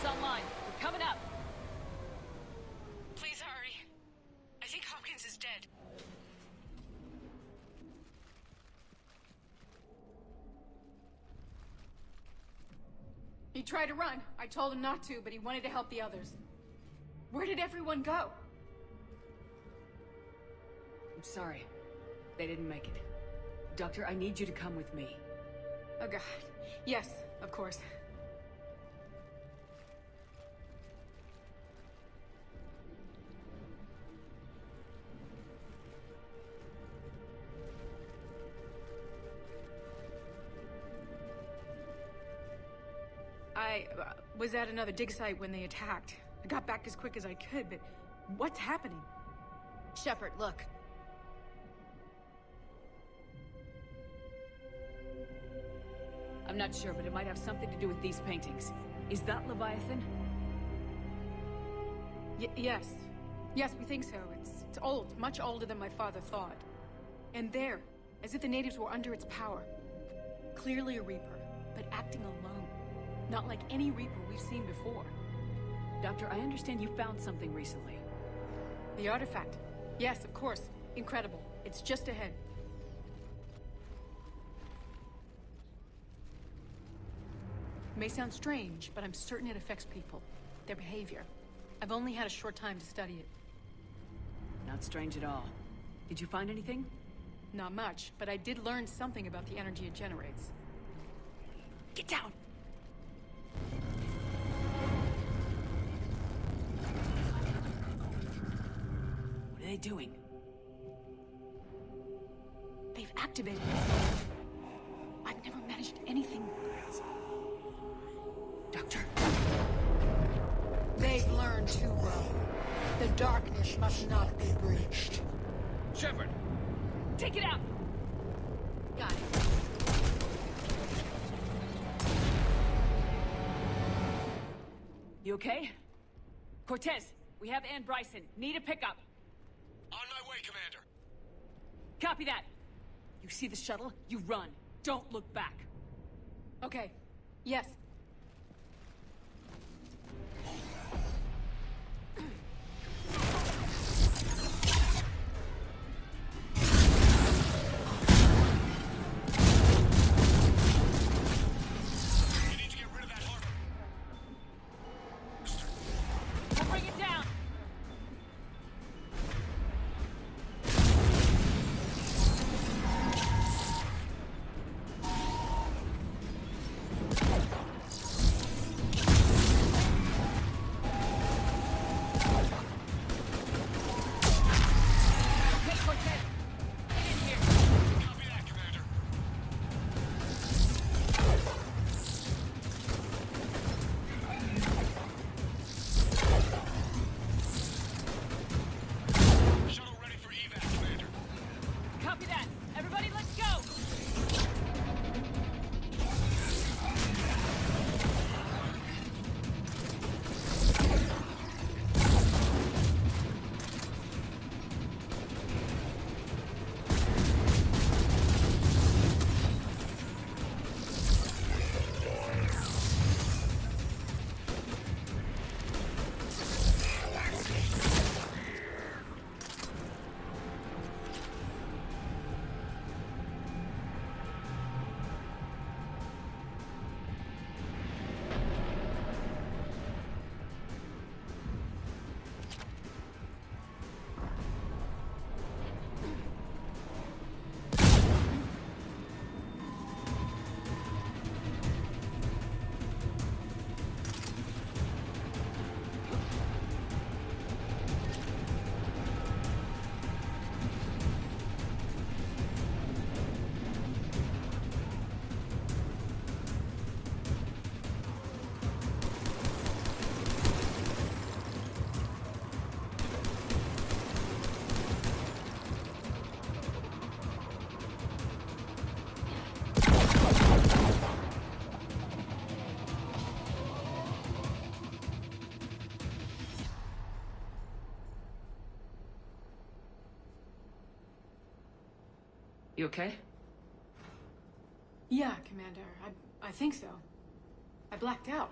Infiltrator's online. We're coming up. Please hurry. I think Hopkins is dead. He tried to run. I told him not to, but he wanted to help the others. Where did everyone go? I'm sorry. They didn't make it. Doctor, I need you to come with me. Oh god. Yes, of course. I was at another dig site when they attacked. I got back as quick as I could, but what's happening? Shepard, look. I'm not sure, but it might have something to do with these paintings. Is that Leviathan? Yes. Yes, we think so. It's old, much older than my father thought. And there, as if the natives were under its power. Clearly a Reaper, but acting alone. Not like any Reaper we've seen before. Doctor, I understand you found something recently. The artifact. Yes, of course. Incredible. It's just ahead. May sound strange, but I'm certain it affects people. Their behavior. I've only had a short time to study it. Not strange at all. Did you find anything? Not much, but I did learn something about the energy it generates. Get down! What are they doing? They've activated it. I've never managed anything. Doctor. They've learned too well. The darkness must not be breached. Shepard! Take it out! Got it. You okay? Cortez, we have Ann Bryson. Need a pickup. On my way, Commander. Copy that. You see the shuttle? You run. Don't look back. Okay. Yes. You okay? Yeah, Commander. I think so. I blacked out.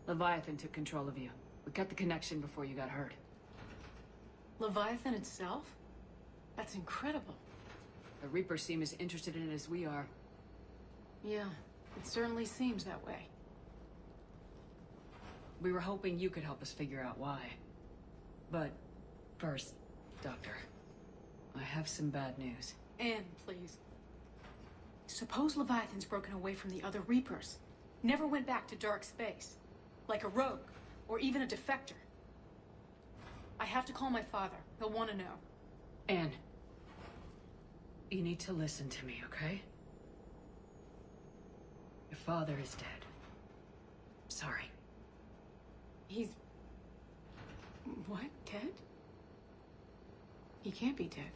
Leviathan took control of you. We cut the connection before you got hurt. Leviathan itself? That's incredible. The Reapers seem as interested in it as we are. Yeah, it certainly seems that way. We were hoping you could help us figure out why. But first, Doctor, I have some bad news. Anne, please. Suppose Leviathan's broken away from the other Reapers. Never went back to dark space. Like a rogue, or even a defector. I have to call my father. He'll want to know. Anne, you need to listen to me, okay? Your father is dead. Sorry. He's... what? Dead? He can't be dead.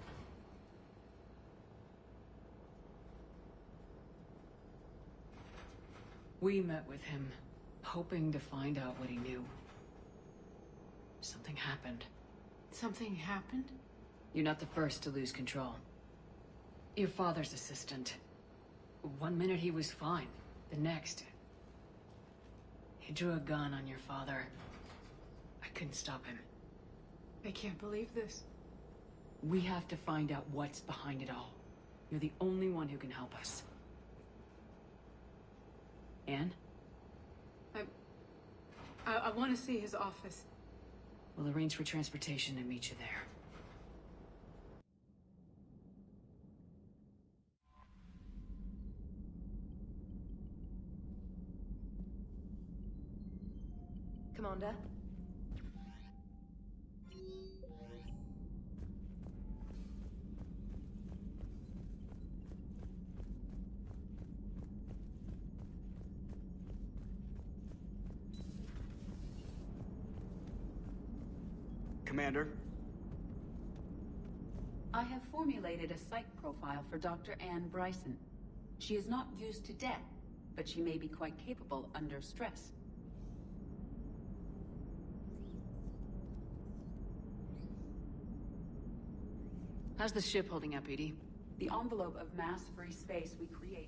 We met with him, hoping to find out what he knew. Something happened. Something happened? You're not the first to lose control. Your father's assistant. One minute he was fine. The next... he drew a gun on your father. I couldn't stop him. I can't believe this. We have to find out what's behind it all. You're the only one who can help us. Anne? I want to see his office. We'll arrange for transportation and meet you there. Commander? Commander? I have formulated a psych profile for Dr. Anne Bryson. She is not used to death, but she may be quite capable under stress. How's the ship holding up, Edie? The envelope of mass-free space we create.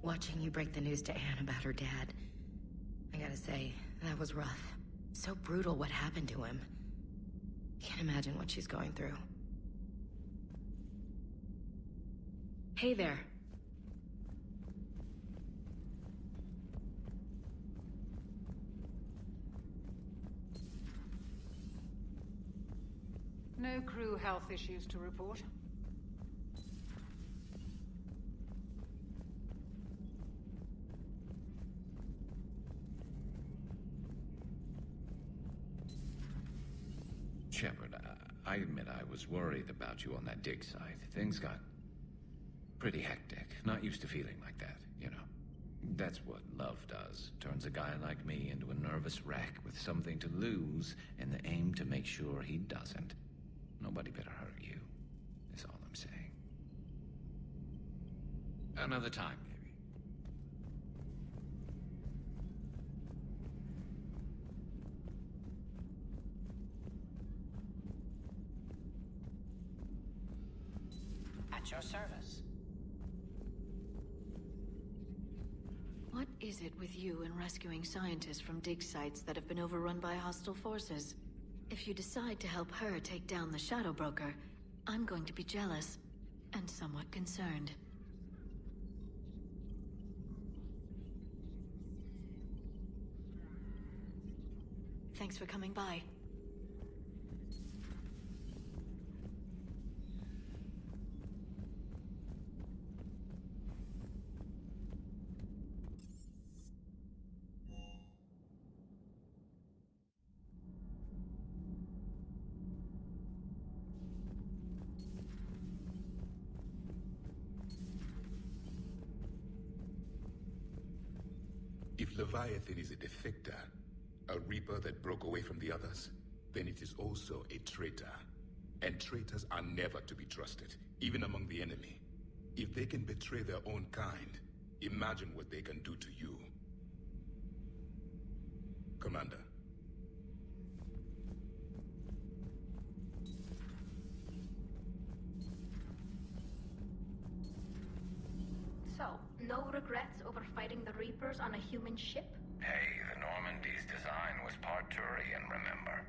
Watching you break the news to Anne about her dad, I gotta say, that was rough. So brutal what happened to him. Can't imagine what she's going through. Hey there. No crew health issues to report. Shepard, I admit I was worried about you on that dig site. Things got pretty hectic. Not used to feeling like that, you know. That's what love does. Turns a guy like me into a nervous wreck with something to lose and the aim to make sure he doesn't. Nobody better hurt you, is all I'm saying. Another time, maybe. At your service. What is it with you and rescuing scientists from dig sites that have been overrun by hostile forces? If you decide to help her take down the Shadow Broker, I'm going to be jealous and somewhat concerned. Thanks for coming by. If Leviathan is a defector, a Reaper that broke away from the others, then it is also a traitor. And traitors are never to be trusted, even among the enemy. If they can betray their own kind, imagine what they can do to you. Commander. So, no regrets over fighting the Reapers on a human ship? Hey, the Normandy's design was part Turian, remember?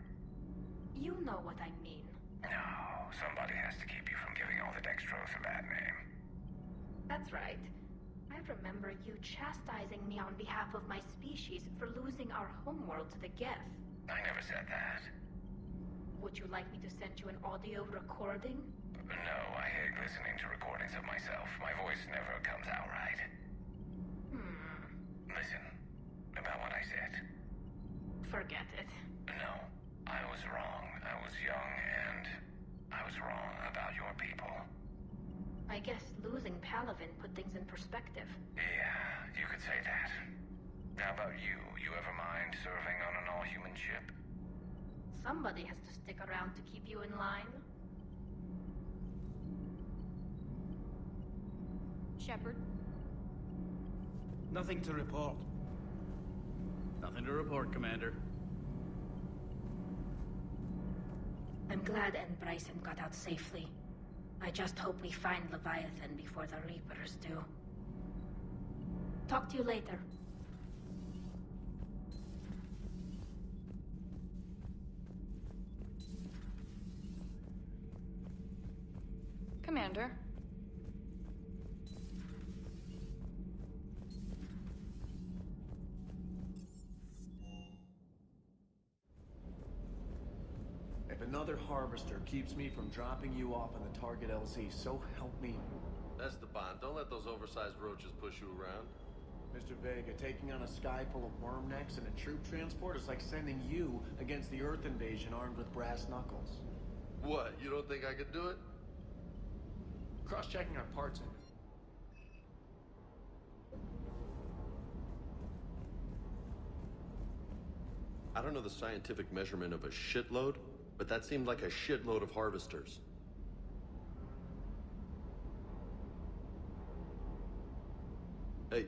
You know what I mean. No, somebody has to keep you from giving all the Dextros a bad name. That's right. I remember you chastising me on behalf of my species for losing our homeworld to the Geth. I never said that. Would you like me to send you an audio recording? No, I hate listening to recordings of myself. My voice never comes out right. Listen, about what I said. Forget it. No, I was wrong. I was young and I was wrong about your people. I guess losing Palavin put things in perspective. Yeah, you could say that. How about you? You ever mind serving on an all-human ship? Somebody has to stick around to keep you in line. Shepard? Nothing to report. Nothing to report, Commander. I'm glad Anne Bryson got out safely. I just hope we find Leviathan before the Reapers do. Talk to you later. Commander? If another Harvester keeps me from dropping you off on the target LZ, so help me. That's the bond. Don't let those oversized roaches push you around. Mr. Vega, taking on a sky full of worm necks and a troop transport is like sending you against the Earth invasion armed with brass knuckles. What? You don't think I could do it? Cross-checking our parts in. I don't know the scientific measurement of a shitload, but that seemed like a shitload of harvesters. Hey.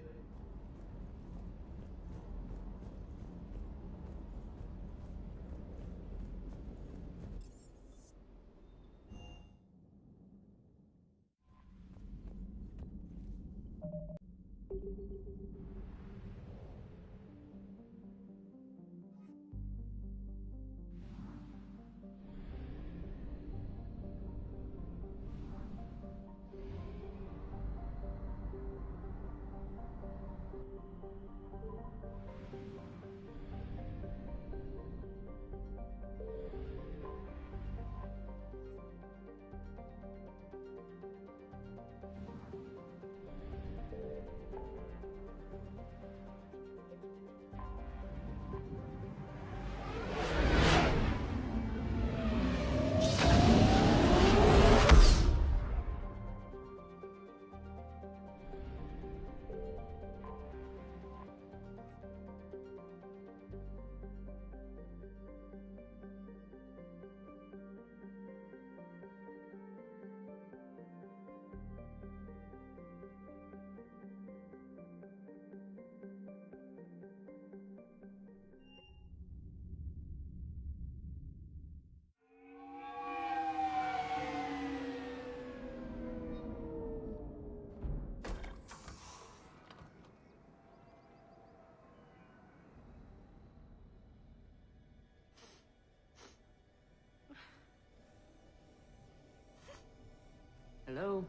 Hello?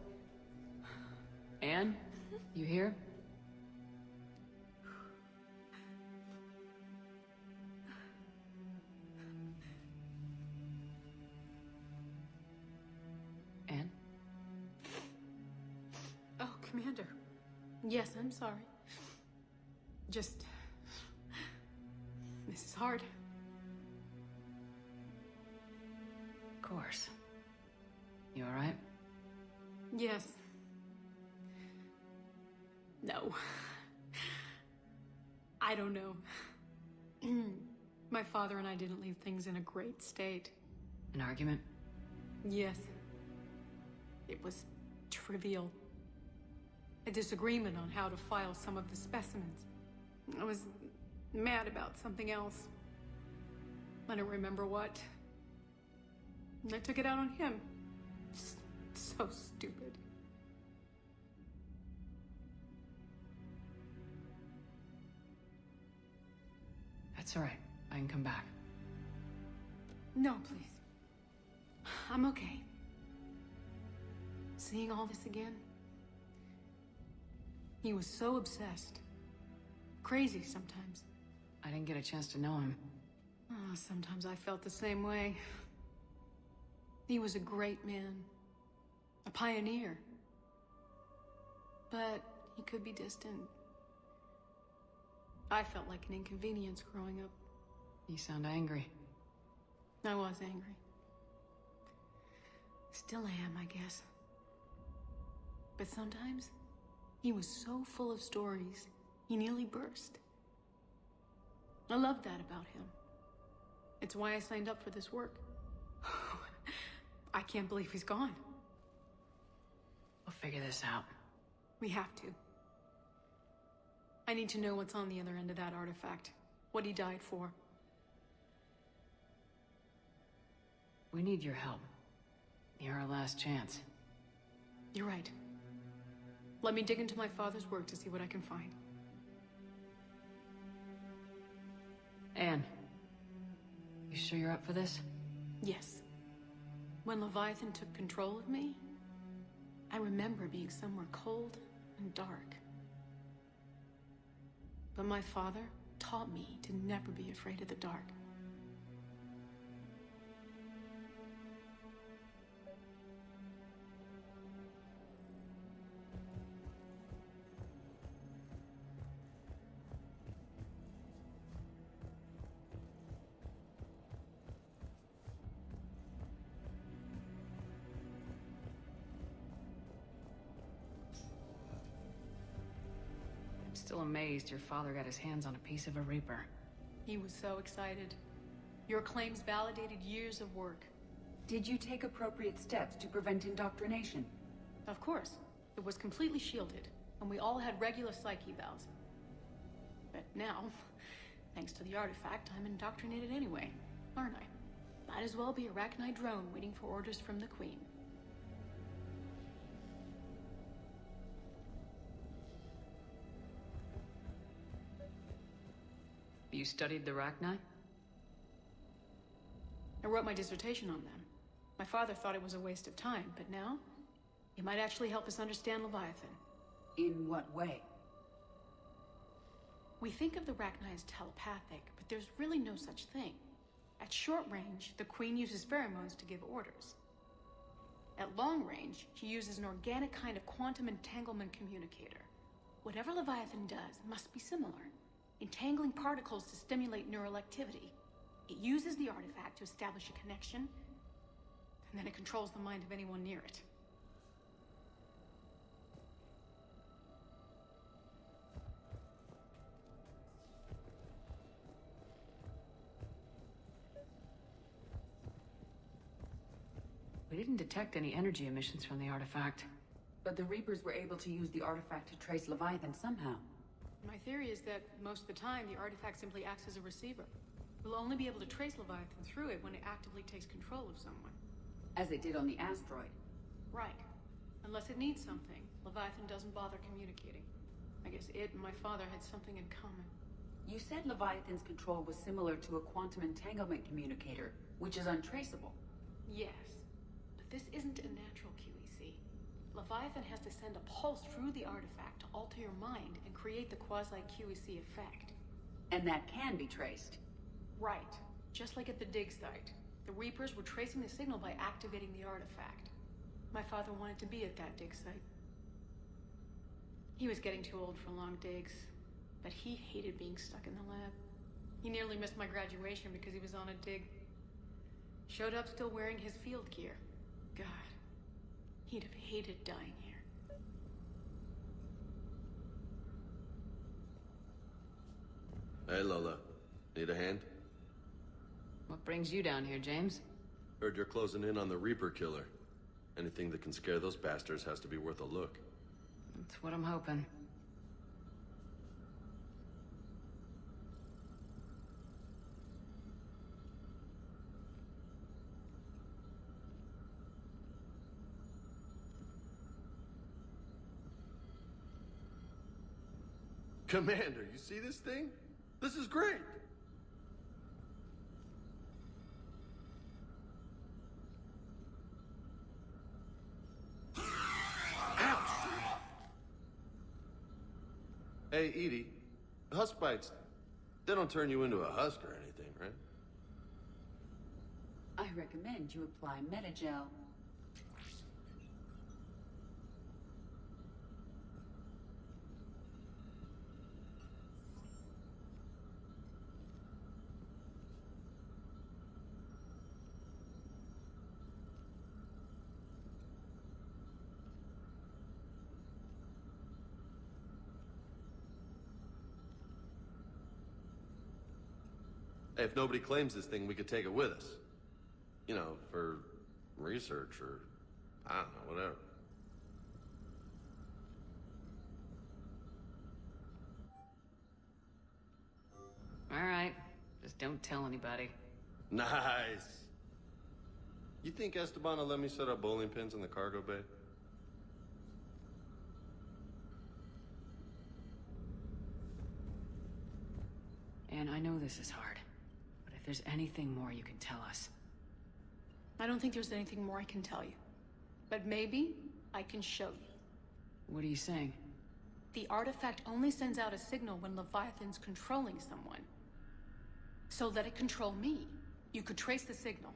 Anne? You here? Anne? Oh, Commander. Yes, I'm sorry. Just... this is hard. Of course. You alright? Yes. No. I don't know. My father and I didn't leave things in a great state. An argument? Yes. It was trivial. A disagreement on how to file some of the specimens. I was mad about something else. I don't remember what. And I took it out on him. So stupid. That's all right. I can come back. No, please. I'm okay. Seeing all this again? He was so obsessed. Crazy sometimes. I didn't get a chance to know him. Oh, sometimes I felt the same way. He was a great man. A pioneer. But he could be distant. I felt like an inconvenience growing up. You sound angry. I was angry. Still am, I guess. But sometimes, he was so full of stories, he nearly burst. I loved that about him. It's why I signed up for this work. I can't believe he's gone. We'll figure this out. We have to. I need to know what's on the other end of that artifact. What he died for. We need your help. You're our last chance. You're right. Let me dig into my father's work to see what I can find. Anne, you sure you're up for this? Yes. When Leviathan took control of me, I remember being somewhere cold and dark. But my father taught me to never be afraid of the dark. Still amazed your father got his hands on a piece of a Reaper. He was so excited. Your claims validated years of work. Did you take appropriate steps to prevent indoctrination? Of course. It was completely shielded, and we all had regular psych evals. But now, thanks to the artifact, I'm indoctrinated anyway, aren't I? Might as well be a Arachnite drone waiting for orders from the Queen. You studied the Arachnite? I wrote my dissertation on them. My father thought it was a waste of time, but now, it might actually help us understand Leviathan. In what way? We think of the Arachnite as telepathic, but there's really no such thing. At short range, the Queen uses pheromones to give orders. At long range, she uses an organic kind of quantum entanglement communicator. Whatever Leviathan does must be similar. Entangling particles to stimulate neural activity. It uses the artifact to establish a connection, and then it controls the mind of anyone near it. We didn't detect any energy emissions from the artifact. But the Reapers were able to use the artifact to trace Leviathan somehow. My theory is that most of the time, the artifact simply acts as a receiver. We'll only be able to trace Leviathan through it when it actively takes control of someone. As it did on the asteroid. Right. Unless it needs something, Leviathan doesn't bother communicating. I guess it and my father had something in common. You said Leviathan's control was similar to a quantum entanglement communicator, which is untraceable. Yes. But this isn't a natural QEC. Leviathan has to send a pulse through the artifact to alter your mind and create the quasi-QEC effect. And that can be traced. Right. Just like at the dig site. The Reapers were tracing the signal by activating the artifact. My father wanted to be at that dig site. He was getting too old for long digs, but he hated being stuck in the lab. He nearly missed my graduation because he was on a dig. Showed up still wearing his field gear. God, he'd have hated dying here. Hey, Lola. Need a hand? What brings you down here, James? Heard you're closing in on the Reaper killer. Anything that can scare those bastards has to be worth a look. That's what I'm hoping. Commander, you see this thing? This is great! Hey, Edie, husk bites, they don't turn you into a husk or anything, right? I recommend you apply Metagel. Hey, if nobody claims this thing, we could take it with us. You know, for research or, I don't know, whatever. All right. Just don't tell anybody. Nice. You think Esteban will let me set up bowling pins in the cargo bay? And I know this is hard, but if there's anything more you can tell us. I don't think there's anything more I can tell you. But maybe I can show you. What are you saying? The artifact only sends out a signal when Leviathan's controlling someone. So let it control me. You could trace the signal.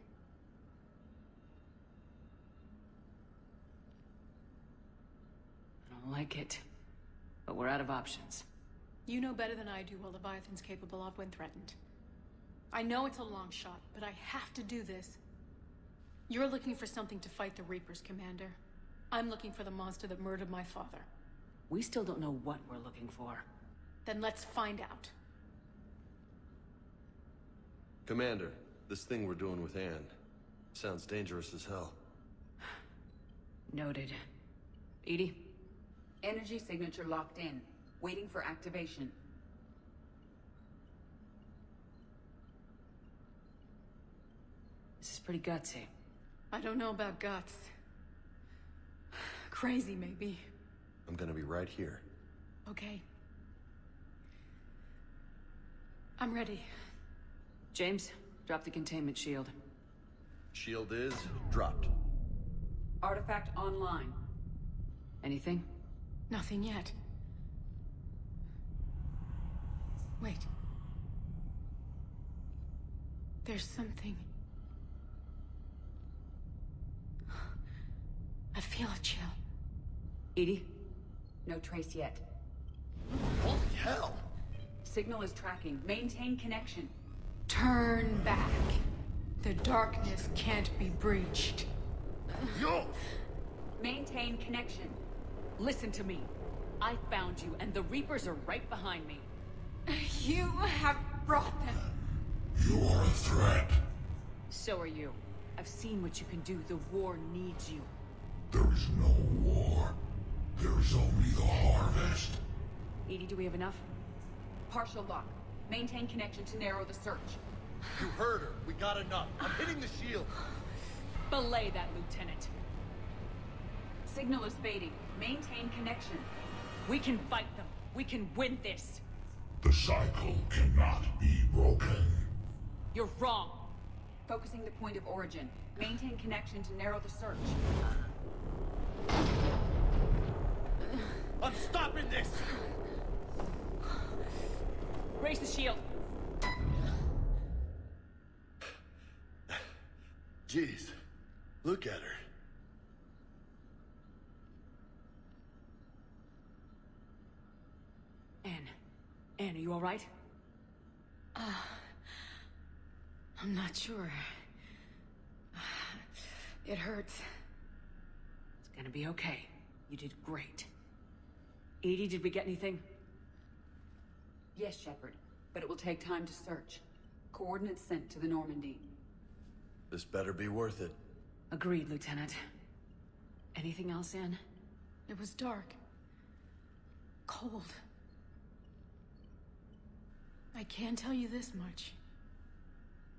I don't like it, but we're out of options. You know better than I do what Leviathan's capable of when threatened. I know it's a long shot, but I have to do this. You're looking for something to fight the Reapers, Commander. I'm looking for the monster that murdered my father. We still don't know what we're looking for. Then let's find out. Commander, this thing we're doing with Anne sounds dangerous as hell. Noted. Edie? Energy signature locked in. Waiting for activation. This is pretty gutsy. I don't know about guts. Crazy, maybe. I'm gonna be right here. Okay. I'm ready. James, drop the containment shield. Shield is dropped. Artifact online. Anything? Nothing yet. Wait. There's something. I feel a chill. Edie? No trace yet. Holy hell! Signal is tracking. Maintain connection. Turn back. The darkness can't be breached. Yo! Maintain connection. Listen to me. I found you, and the Reapers are right behind me. You have brought them. You are a threat. So are you. I've seen what you can do. The war needs you. There is no war. There is only the harvest. Edie, do we have enough? Partial lock. Maintain connection to narrow the search. You heard her. We got enough. I'm hitting the shield. Belay that, Lieutenant. Signal is fading. Maintain connection. We can fight them. We can win this. The cycle cannot be broken. You're wrong. Focusing the point of origin. Maintain connection to narrow the search. I'm stopping this! Raise the shield. Jeez. Look at her. Anne, are you all right? I'm not sure. It hurts. It's gonna be okay. You did great. Edie, did we get anything? Yes, Shepard, but it will take time to search. Coordinates sent to the Normandy. This better be worth it. Agreed, Lieutenant. Anything else, Anne? It was dark. Cold. I can tell you this much.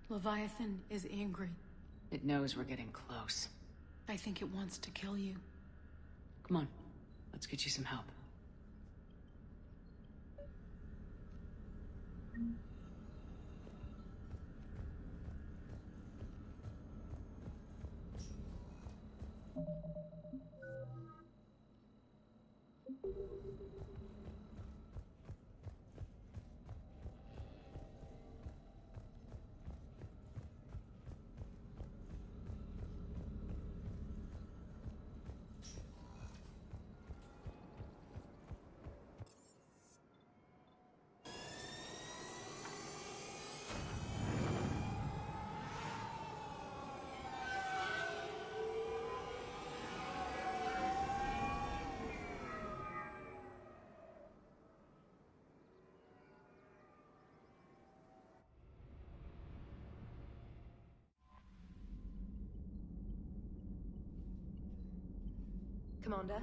Leviathan is angry. It knows we're getting close. I think it wants to kill you. Come on, let's get you some help. Commander?